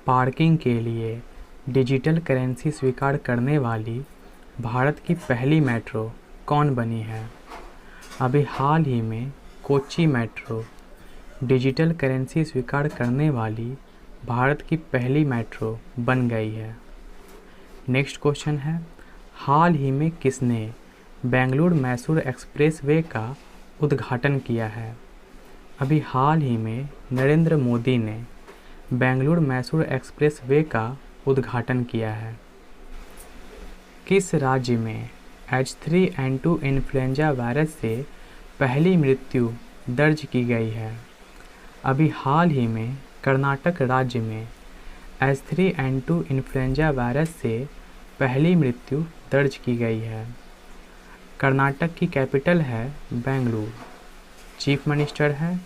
Parking के लिए digital currency स्वीकार करने वाली भारत की पहली मेट्रो कौन बनी है? अभी हाल ही में कोच्चि मेट्रो डिजिटल करेंसी स्वीकार करने वाली भारत की पहली मेट्रो बन गई है। नेक्स्ट क्वेश्चन है, हाल ही में किसने बेंगलुरु मैसूर एक्सप्रेसवे का उद्घाटन किया है? अभी हाल ही में नरेंद्र मोदी ने बेंगलुरु मैसूर एक्सप्रेसवे का उद्घाटन किया है। किस राज्य में H3N2 इन्फ्लुएंजा वायरस से पहली मृत्यु दर्ज की गई है? अभी हाल ही में कर्नाटक राज्य में H3N2 इन्फ्लुएंजा वायरस से पहली मृत्यु दर्ज की गई है। कर्नाटक की कैपिटल है बेंगलुरु। चीफ मिनिस्टर है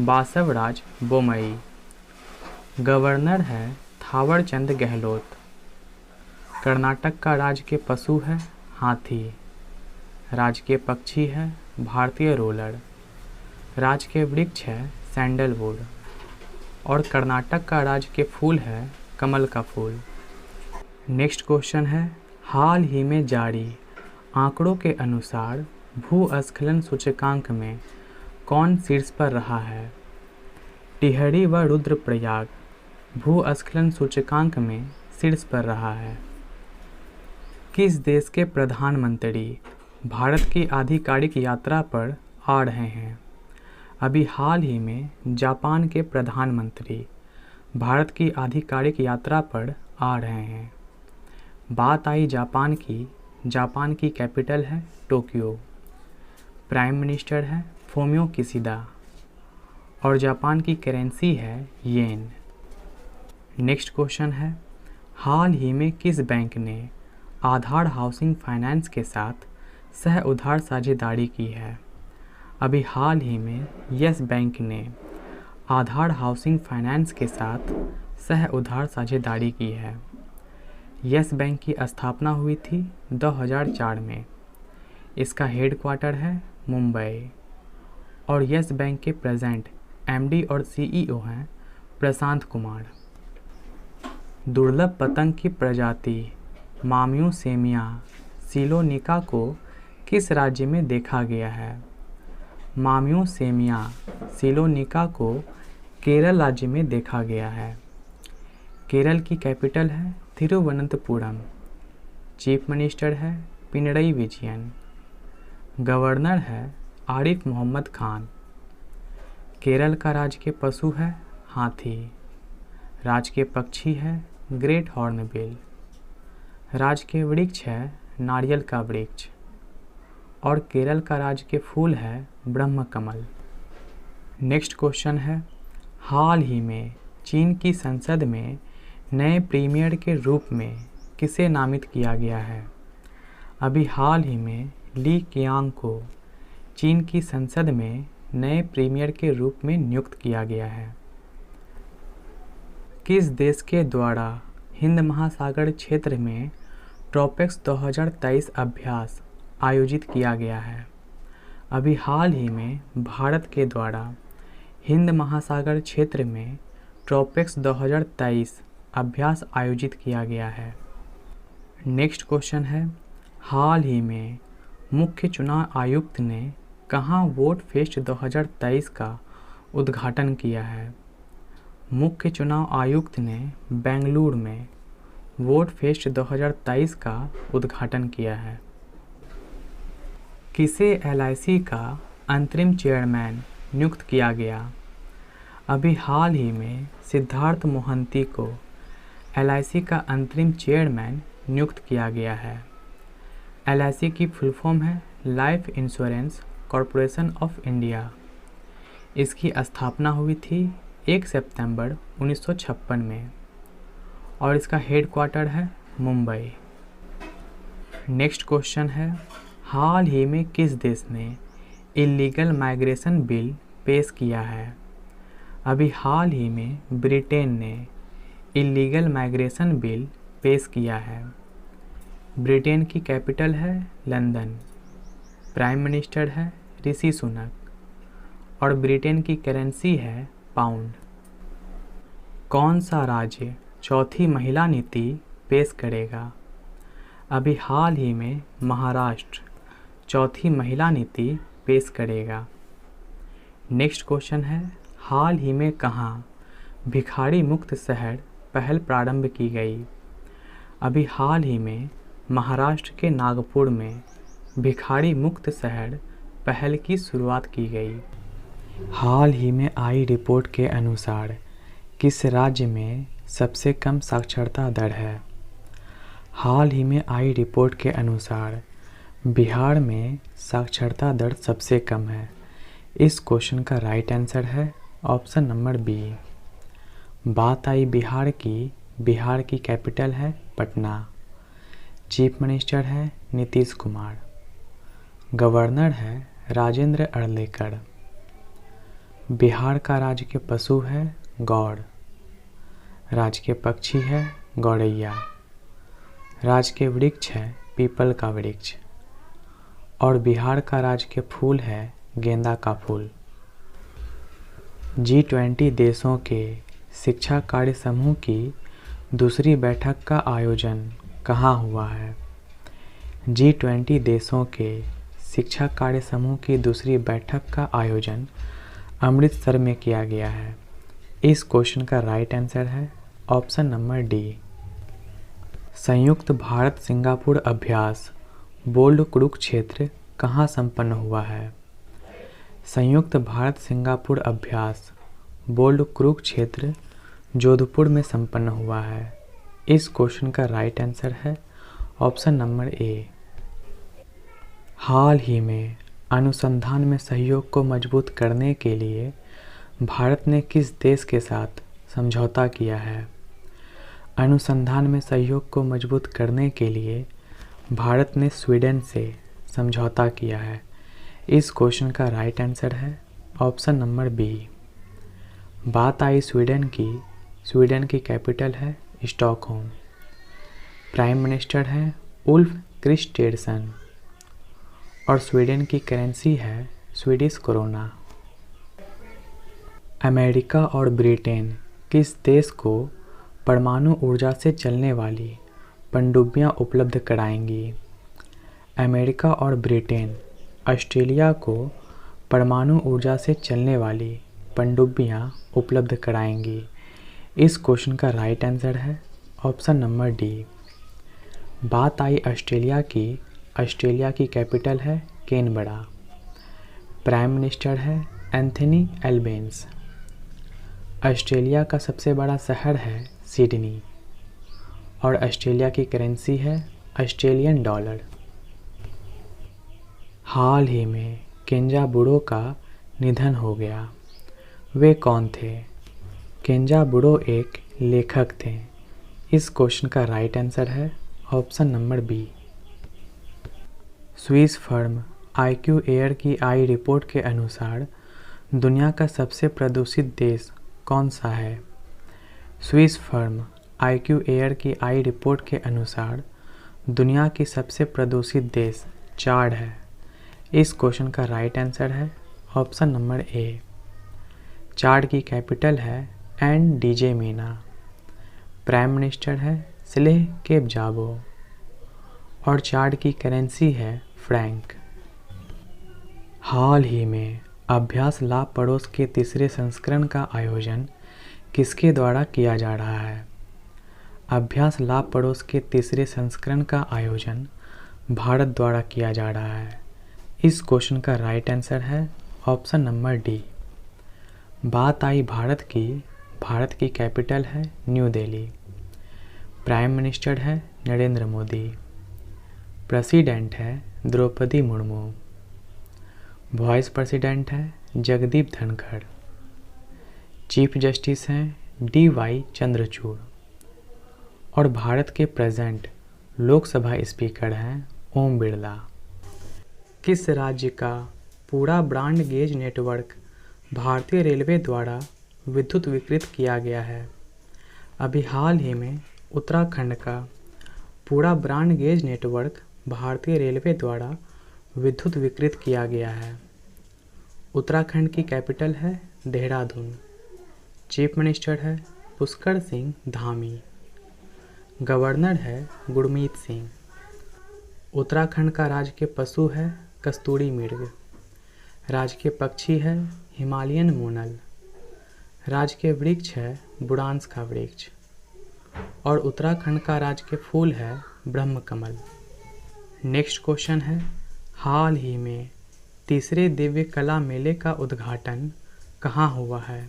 बासवराज बोमई। गवर्नर है थावरचंद गहलोत। कर्नाटक का राजकीय पशु है हाथी। राजकीय पक्षी है भारतीय रोलर। राजकीय वृक्ष है सैंडलवुड। और कर्नाटक का राजकीय फूल है कमल का फूल। नेक्स्ट क्वेश्चन है, हाल ही में जारी आंकड़ों के अनुसार भूस्खलन सूचकांक में कौन शीर्ष पर रहा है? टिहरी व रुद्रप्रयाग भूस्खलन सूचकांक में शीर्ष पर रहा है। किस देश के प्रधानमंत्री भारत की आधिकारिक यात्रा पर आ रहे हैं? अभी हाल ही में जापान के प्रधानमंत्री भारत की आधिकारिक यात्रा पर आ रहे हैं। बात आई जापान की कैपिटल है टोक्यो। प्राइम मिनिस्टर है फोमियो किशिदा और जापान की करेंसी है येन। नेक्स्ट क्वेश्चन है, हाल ही में किस बैंक ने आधार हाउसिंग फाइनेंस के साथ सह उधार साझेदारी की है? अभी हाल ही में यस बैंक ने आधार हाउसिंग फाइनेंस के साथ सह उधार साझेदारी की है। यस बैंक की स्थापना हुई थी 2004 में। इसका हेडक्वार्टर है मुंबई और यस बैंक के प्रेजेंट MD और CEO हैं प्रशांत कुमार। दुर्लभ पतंग की प्रजाति माम्यूसेमिया सिलोनिका को किस राज्य में देखा गया है? माम्यूसेमिया सिलोनिका को केरल राज्य में देखा गया है। केरल की कैपिटल है तिरुवनंतपुरम। चीफ मिनिस्टर है पिनरई विजयन। गवर्नर है आरिफ मोहम्मद खान। केरल का राजकीय पशु है हाथी। राजकीय पक्षी है ग्रेट हॉर्नबिल। राजकीय वृक्ष है नारियल का वृक्ष और केरल का राजकीय फूल है ब्रह्म कमल। नेक्स्ट क्वेश्चन है, हाल ही में चीन की संसद में नए प्रीमियर के रूप में किसे नामित किया गया है? अभी हाल ही में ली कीयांग को चीन की संसद में नए प्रीमियर के रूप में नियुक्त किया गया है। किस देश के द्वारा हिंद महासागर क्षेत्र में ट्रॉपिक्स 2023 अभ्यास आयोजित किया गया है? अभी हाल ही में भारत के द्वारा हिंद महासागर क्षेत्र में ट्रॉपिक्स 2023 अभ्यास आयोजित किया गया है। नेक्स्ट क्वेश्चन है, हाल ही में मुख्य चुनाव आयुक्त ने कहाँ वोट फेस्ट 2023 का उद्घाटन किया है? मुख्य चुनाव आयुक्त ने बेंगलुरु में वोट फेस्ट 2023 का उद्घाटन किया है। किसे LIC का अंतरिम चेयरमैन नियुक्त किया गया? अभी हाल ही में सिद्धार्थ मोहंती को LIC का अंतरिम चेयरमैन नियुक्त किया गया है। LIC की फुल फॉर्म है life insurance corporation of India. इसकी स्थापना हुई थी 1 सितंबर 1956 में और इसका हेडक्वार्टर है मुंबई। नेक्स्ट क्वेश्चन है, हाल ही में किस देश ने इलीगल माइग्रेशन बिल पेश किया है? अभी हाल ही में ब्रिटेन ने इलीगल माइग्रेशन बिल पेश किया है। ब्रिटेन की कैपिटल है लंदन। प्राइम मिनिस्टर है ऋषि सुनक और ब्रिटेन की करेंसी है पाउंड। कौन सा राज्य चौथी महिला नीति पेश करेगा? अभी हाल ही में महाराष्ट्र चौथी महिला नीति पेश करेगा। नेक्स्ट क्वेश्चन है, हाल ही में कहाँ भिखारी मुक्त शहर पहल प्रारंभ की गई? अभी हाल ही में महाराष्ट्र के नागपुर में भिखारी मुक्त शहर पहल की शुरुआत की गई। हाल ही में आई रिपोर्ट के अनुसार किस राज्य में सबसे कम साक्षरता दर है? हाल ही में आई रिपोर्ट के अनुसार बिहार में साक्षरता दर सबसे कम है। इस क्वेश्चन का राइट आंसर है ऑप्शन नंबर बी। बात आई बिहार की कैपिटल है पटना। चीफ मिनिस्टर है नीतीश कुमार। गवर्नर है राजेंद्र अर्लेकर। बिहार का राजकीय पशु है गौड़। राजकीय पक्षी है गौरैया। राजकीय वृक्ष है पीपल का वृक्ष। और बिहार का राजकीय फूल है गेंदा का फूल। G20 देशों के शिक्षा कार्य समूह की दूसरी बैठक का आयोजन कहाँ हुआ है? G20 देशों के शिक्षा कार्य समूह की दूसरी बैठक का आयोजन अमृतसर में किया गया है। इस क्वेश्चन का राइट आंसर है ऑप्शन नंबर डी। संयुक्त भारत सिंगापुर अभ्यास बोल्ड कुरुक्षेत्र कहाँ संपन्न हुआ है? संयुक्त भारत सिंगापुर अभ्यास बोल्ड कुरुक्षेत्र जोधपुर में संपन्न हुआ है। इस क्वेश्चन का राइट आंसर है ऑप्शन नंबर ए। हाल ही में अनुसंधान में सहयोग को मजबूत करने के लिए भारत ने किस देश के साथ समझौता किया है? अनुसंधान में सहयोग को मजबूत करने के लिए भारत ने स्वीडन से समझौता किया है। इस क्वेश्चन का राइट आंसर है ऑप्शन नंबर बी। बात आई स्वीडन की कैपिटल है स्टॉकहोम। प्राइम मिनिस्टर है उल्फ क्रिस्टेरसन। और स्वीडन की करेंसी है स्वीडिश कोरोना। अमेरिका और ब्रिटेन किस देश को परमाणु ऊर्जा से चलने वाली पनडुब्बियां उपलब्ध कराएंगी? अमेरिका और ब्रिटेन ऑस्ट्रेलिया को परमाणु ऊर्जा से चलने वाली पनडुब्बियां उपलब्ध कराएंगी। इस क्वेश्चन का राइट आंसर है ऑप्शन नंबर डी। बात आई ऑस्ट्रेलिया की कैपिटल है कैनबरा। प्राइम मिनिस्टर है एंथनी एल्बेंस। ऑस्ट्रेलिया का सबसे बड़ा शहर है सिडनी। और ऑस्ट्रेलिया की करेंसी है ऑस्ट्रेलियन डॉलर। हाल ही में केंजाबुरो का निधन हो गया। वे कौन थे? केंजाबुरो एक लेखक थे। इस क्वेश्चन का राइट आंसर है option number B. Swiss firm IQ Air की आई रिपोर्ट के अनुसार दुनिया का सबसे प्रदूषित देश कौन सा है? स्विस फर्म IQ एयर की आई रिपोर्ट के अनुसार दुनिया की सबसे प्रदूषित देश चाड है। इस क्वेश्चन का राइट आंसर है ऑप्शन नंबर ए। चाड की कैपिटल है एनडीजे मीना। प्राइम मिनिस्टर है सिलेह केबजाबो। और चाड की करेंसी है फ्रैंक। हाल ही में अभ्यास लाभ पड़ोस के तीसरे संस्करण का आयोजन किसके द्वारा किया जा रहा है? अभ्यास लाभ पड़ोस के तीसरे संस्करण का आयोजन भारत द्वारा किया जा रहा है। इस क्वेश्चन का राइट आंसर है ऑप्शन नंबर डी। बात आई भारत की कैपिटल है न्यू दिल्ली। प्राइम मिनिस्टर है नरेंद्र मोदी। प्रेसिडेंट है द्रौपदी मुर्मू। वाइस प्रेसिडेंट है जगदीप धनखड़। चीफ जस्टिस हैं DY चंद्रचूड़। और भारत के प्रेजेंट लोकसभा स्पीकर हैं ओम बिरला। किस राज्य का पूरा ब्रॉड गेज नेटवर्क भारतीय रेलवे द्वारा विद्युत विकृत किया गया है? अभी हाल ही में उत्तराखंड का पूरा ब्रॉड गेज नेटवर्क भारतीय रेलवे द्वारा विद्युत विकृत किया गया है। उत्तराखंड की कैपिटल है देहरादून। चीफ मिनिस्टर है पुष्कर सिंह धामी। गवर्नर है गुरमीत सिंह। उत्तराखंड का राजकीय पशु है कस्तूरी मृग। राजकीय पक्षी है हिमालयन मोनल। राजकीय वृक्ष है बुरांस का वृक्ष। और उत्तराखंड का राजकीय फूल है ब्रह्म कमल। नेक्स्ट क्वेश्चन है, हाल ही में तीसरे दिव्य कला मेले का उद्घाटन कहाँ हुआ है?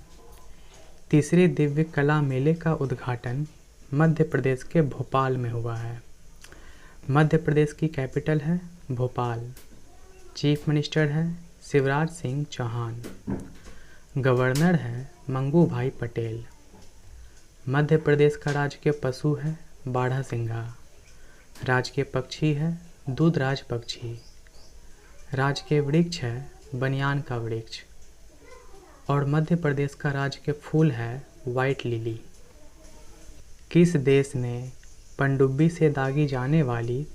तीसरे दिव्य कला मेले का उद्घाटन मध्य प्रदेश के भोपाल में हुआ है। मध्य प्रदेश की कैपिटल है भोपाल। चीफ मिनिस्टर है शिवराज सिंह चौहान। गवर्नर है मंगू भाई पटेल। मध्य प्रदेश का राजकीय पशु है बारहसिंघा। राजकीय पक्षी है दूधराज पक्षी। राजकीय वृक्ष है बनियान का वृक्ष। और मध्य प्रदेश का राजकीय फूल है वाइट लिली। किस देश ने पनडुब्बी से दागी जाने वाली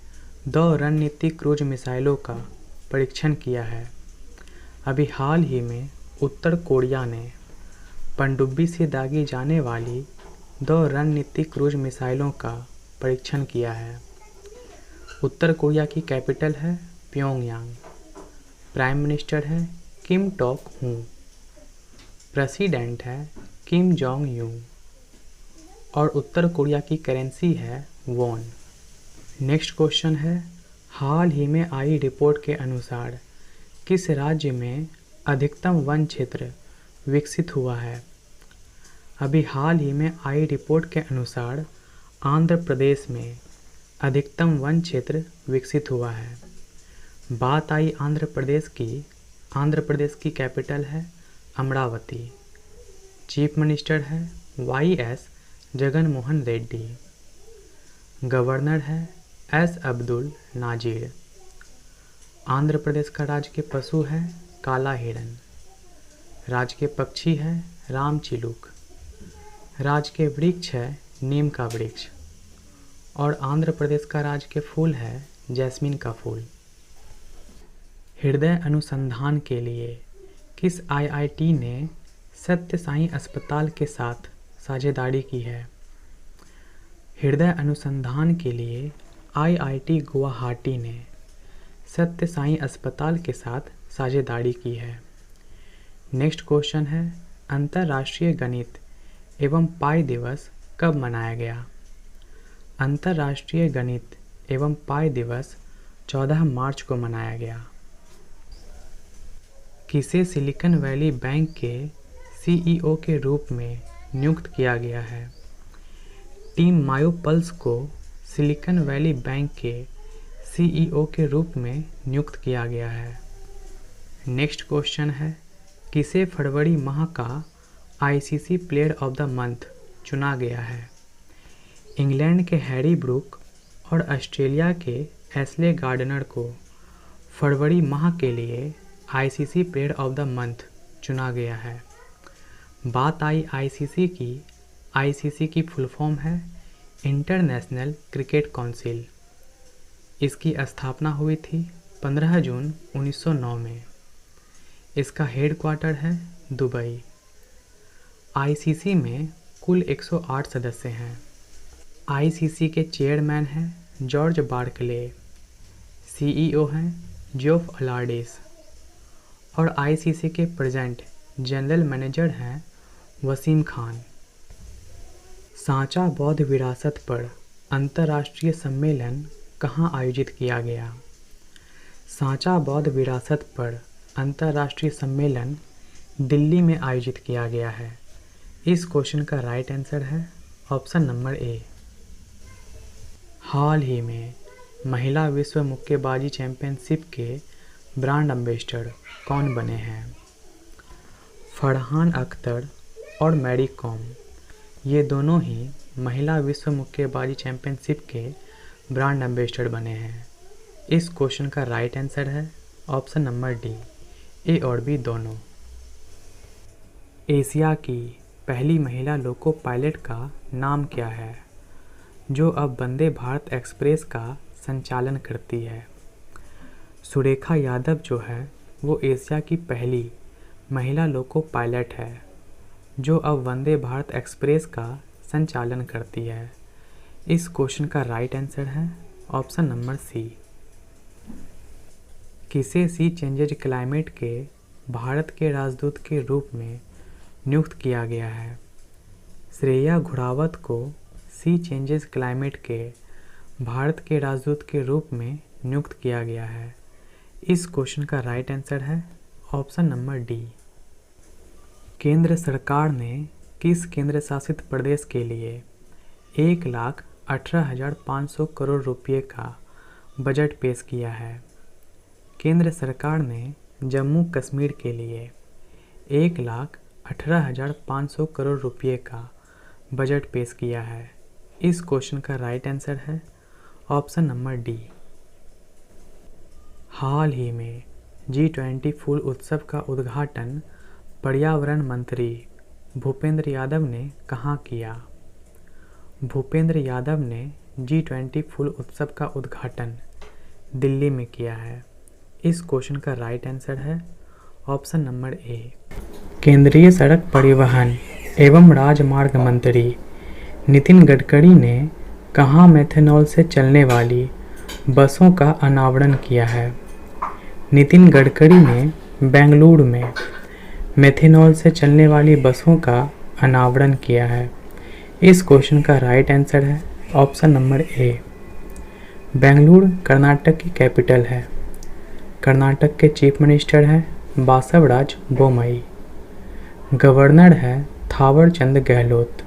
2 रणनीतिक क्रूज मिसाइलों का परीक्षण किया है? अभी हाल ही में उत्तर कोरिया ने पनडुब्बी से दागी जाने वाली 2 रणनीतिक क्रूज मिसाइलों का परीक्षण किया है। उत्तर कोरिया की कैपिटल है प्योंगयांग। प्राइम मिनिस्टर है किम टॉक हूं। प्रेसिडेंट है किम जोंग यूं। और उत्तर कोरिया की करेंसी है वॉन। नेक्स्ट क्वेश्चन है, हाल ही में आई रिपोर्ट के अनुसार किस राज्य में अधिकतम वन क्षेत्र विकसित हुआ है? अभी हाल ही में आई रिपोर्ट के अनुसार आंध्र प्रदेश में अधिकतम वन क्षेत्र विकसित हुआ है। बात आई आंध्र प्रदेश की कैपिटल है अमरावती। चीफ मिनिस्टर है YS जगन मोहन रेड्डी। गवर्नर है S अब्दुल नाजिर। आंध्र प्रदेश का राजकीय पशु है काला हिरन। राजकीय पक्षी है रामचिलुक। राजकीय वृक्ष है नीम का वृक्ष। और आंध्र प्रदेश का राजकीय फूल है जैस्मिन का फूल। हृदय अनुसंधान के लिए किस IIT ने सत्य साई अस्पताल के साथ साझेदारी की है? हृदय अनुसंधान के लिए IIT गुवाहाटी ने सत्य साई अस्पताल के साथ साझेदारी की है। नेक्स्ट क्वेश्चन है, अंतर्राष्ट्रीय गणित एवं पाई दिवस कब मनाया गया? अंतर्राष्ट्रीय गणित एवं पाई दिवस 14 मार्च को मनाया गया। किसे सिलिकॉन वैली बैंक के CEO के रूप में नियुक्त किया गया है? टीम मायोपल्स को सिलिकॉन वैली बैंक के CEO के रूप में नियुक्त किया गया है। नेक्स्ट क्वेश्चन है, किसे फरवरी माह का ICC player of the month चुना गया है? इंग्लैंड के हैरी ब्रूक और ऑस्ट्रेलिया के एशले गार्डनर को फरवरी माह के लिए ICC player of the month चुना गया है। बात आई ICC की फुल फॉर्म है इंटरनेशनल क्रिकेट काउंसिल। इसकी स्थापना हुई थी 15 जून 1909 में। इसका हेडक्वार्टर है दुबई। ICC में कुल 108 सदस्य हैं। ICC के चेयरमैन हैं जॉर्ज बार्कले। CEO हैं जोफ अलार्डिस। और ICC के प्रेजेंट जनरल मैनेजर हैं वसीम खान। सांचा बौद्ध विरासत पर अंतर्राष्ट्रीय सम्मेलन कहाँ आयोजित किया गया? सांचा बौद्ध विरासत पर अंतर्राष्ट्रीय सम्मेलन दिल्ली में आयोजित किया गया है। इस क्वेश्चन का राइट आंसर है ऑप्शन नंबर A। हाल ही में महिला विश्व मुक्केबाजी चैंपियनशिप के ब्रांड एम्बेसडर कौन बने हैं? फरहान अख्तर और मैरी कॉम, ये दोनों ही महिला विश्व मुक्केबाजी चैंपियनशिप के ब्रांड एम्बेसडर बने हैं। इस क्वेश्चन का राइट आंसर है ऑप्शन नंबर D, A और B दोनों। एशिया की पहली महिला लोको पायलट का नाम क्या है, जो अब वंदे भारत एक्सप्रेस का संचालन करती है? सुरेखा यादव जो है वो एशिया की पहली महिला लोको पायलट है, जो अब वंदे भारत एक्सप्रेस का संचालन करती है। इस क्वेश्चन का राइट आंसर है ऑप्शन नंबर सी। किसे सी चेंजेज क्लाइमेट के भारत के राजदूत के रूप में नियुक्त किया गया है? श्रेया घोड़ावत को सी चेंजेस क्लाइमेट के भारत के राजदूत के रूप में नियुक्त किया गया है। इस क्वेश्चन का राइट आंसर है ऑप्शन नंबर डी। केंद्र सरकार ने किस केंद्र शासित प्रदेश के लिए 1,18,500 करोड़ रुपये का बजट पेश किया है? केंद्र सरकार ने जम्मू कश्मीर के लिए 1,18,500 करोड़ रुपये का बजट पेश किया है। इस क्वेश्चन का राइट आंसर है ऑप्शन नंबर डी। हाल ही में G20 फूल उत्सव का उद्घाटन पर्यावरण मंत्री भूपेंद्र यादव ने कहाँ किया? भूपेंद्र यादव ने G20 फूल उत्सव का उद्घाटन दिल्ली में किया है। इस क्वेश्चन का राइट आंसर है ऑप्शन नंबर ए। केंद्रीय सड़क परिवहन एवं राजमार्ग मंत्री नितिन गडकरी ने कहाँ मेथनॉल से चलने वाली बसों का अनावरण किया है? नितिन गडकरी ने बेंगलुरु में मेथनॉल से चलने वाली बसों का अनावरण किया है। इस क्वेश्चन का राइट आंसर है option number A. Bengaluru Karnataka की कैपिटल है। कर्नाटक के चीफ मिनिस्टर हैं बासवराज बोमई। गवर्नर है थावर चंद गहलोत।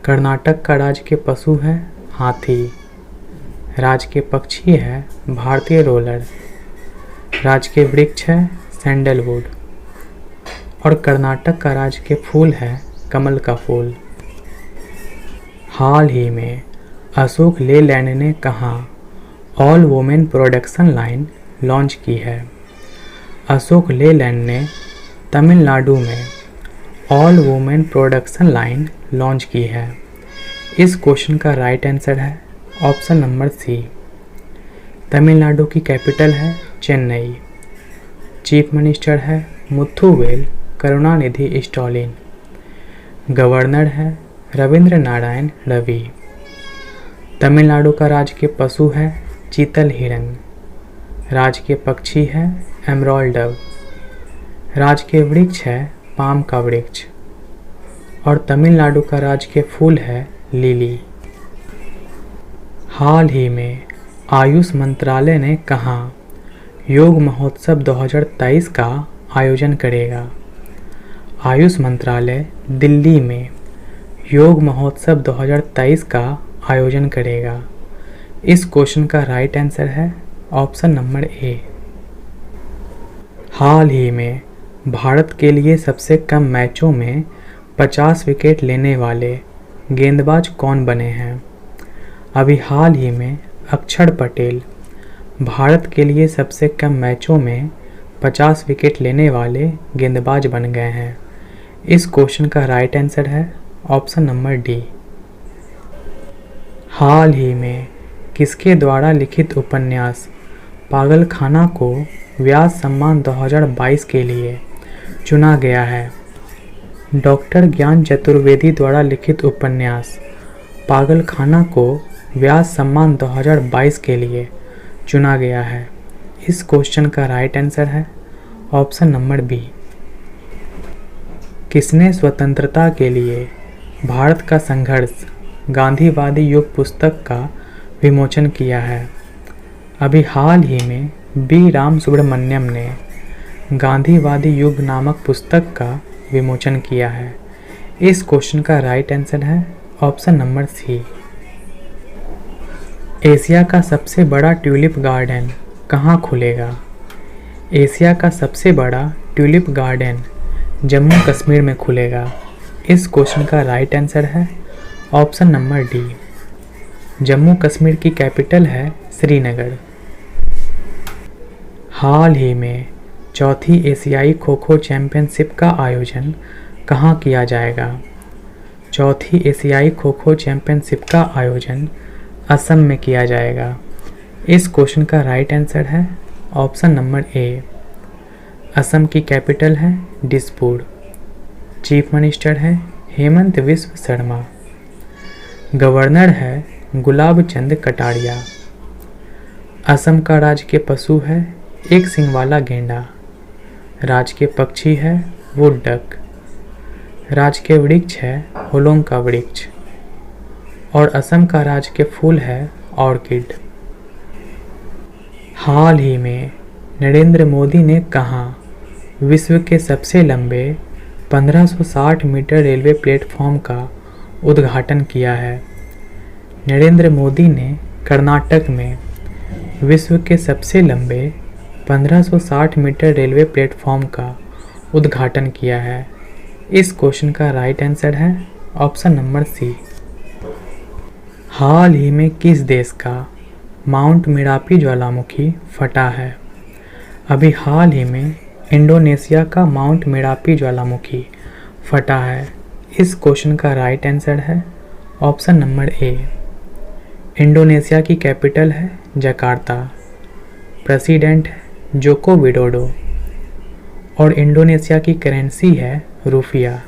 कर्नाटक का राज्य के पशु है हाथी। राज्य के पक्षी है भारतीय रोलर। राज्य के वृक्ष है सैंडलवुड। और कर्नाटक का राज्य के फूल है कमल का फूल। हाल ही में अशोक लेलैंड ने कहाँ all women production line launch की है? अशोक लेलैंड ने तमिलनाडु में all women production line launch की है। इस क्वेश्चन का राइट आंसर है ऑप्शन नंबर सी। तमिलनाडु की कैपिटल है चेन्नई। चीफ मिनिस्टर है मुथुवेल करुणानिधि स्टालिन। गवर्नर है रविंद्र नारायण रवि। तमिलनाडु का राज्य के पशु है चीतल हिरन। राज्य के पक्षी है एमराल्ड डव। राज्य के वृक्ष है पाम का वृक्ष। और तमिलनाडु का राज्य के फूल है लिली। हाल ही में आयुष मंत्रालय ने कहाँ योग महोत्सव 2023 का आयोजन करेगा? आयुष मंत्रालय दिल्ली में योग महोत्सव 2023 का आयोजन करेगा। इस क्वेश्चन का राइट आंसर है ऑप्शन नंबर ए। हाल ही में भारत के लिए सबसे कम मैचों में 50 विकेट लेने वाले गेंदबाज कौन बने हैं? अभी हाल ही में अक्षर पटेल भारत के लिए सबसे कम मैचों में 50 विकेट लेने वाले गेंदबाज बन गए हैं। इस क्वेश्चन का राइट आंसर है ऑप्शन नंबर डी। हाल ही में किसके द्वारा लिखित उपन्यास पागलखाना को व्यास सम्मान 2022 के लिए चुना गया है? डॉक्टर ज्ञान चतुर्वेदी द्वारा लिखित उपन्यास पागलखाना को व्यास सम्मान 2022 के लिए चुना गया है। इस क्वेश्चन का राइट आंसर है ऑप्शन नंबर बी। किसने स्वतंत्रता के लिए भारत का संघर्ष गांधीवादी युग पुस्तक का विमोचन किया है? अभी हाल ही में बी राम सुब्रमण्यम ने गांधीवादी युग नामक पुस्तक का विमोचन किया है। इस क्वेश्चन का राइट आंसर है ऑप्शन नंबर सी। एशिया का सबसे बड़ा ट्यूलिप गार्डन कहाँ खुलेगा? एशिया का सबसे बड़ा ट्यूलिप गार्डन जम्मू कश्मीर में खुलेगा। इस क्वेश्चन का राइट आंसर है option number D. Jammu Kashmir की कैपिटल है श्रीनगर। हाल ही में चौथी एशियाई खो खो चैंपियनशिप का आयोजन कहाँ किया जाएगा? चौथी एशियाई खो खो चैंपियनशिप का आयोजन असम में किया जाएगा। इस क्वेश्चन का राइट आंसर है ऑप्शन नंबर ए। असम की कैपिटल है दिसपुर। चीफ मिनिस्टर है हेमंत विश्व शर्मा। गवर्नर है गुलाब चंद कटारिया। असम का राज्य पशु है एक सींग वाला गेंडा। राज के पक्षी है वुड डक। राज के वृक्ष है होलोंग का वृक्ष। और असम का राज के फूल है ऑर्किड। हाल ही में नरेंद्र मोदी ने कहा विश्व के सबसे लंबे 1560 मीटर रेलवे प्लेटफॉर्म का उद्घाटन किया है। नरेंद्र मोदी ने कर्नाटक में विश्व के सबसे लंबे 1560 मीटर रेलवे प्लेटफॉर्म का उद्घाटन किया है। इस क्वेश्चन का राइट आंसर है ऑप्शन नंबर सी। हाल ही में किस देश का माउंट मेरापी ज्वालामुखी फटा है? अभी हाल ही में इंडोनेशिया का माउंट मेरापी ज्वालामुखी फटा है। इस क्वेश्चन का राइट आंसर है ऑप्शन नंबर ए। इंडोनेशिया की कैपिटल है जकार्ता। प्रेसिडेंट है जोको विडोडो। और इंडोनेशिया की करेंसी है रुपया।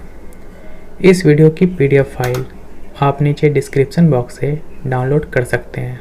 इस वीडियो की PDF फाइल आप नीचे डिस्क्रिप्शन बॉक्स से डाउनलोड कर सकते हैं।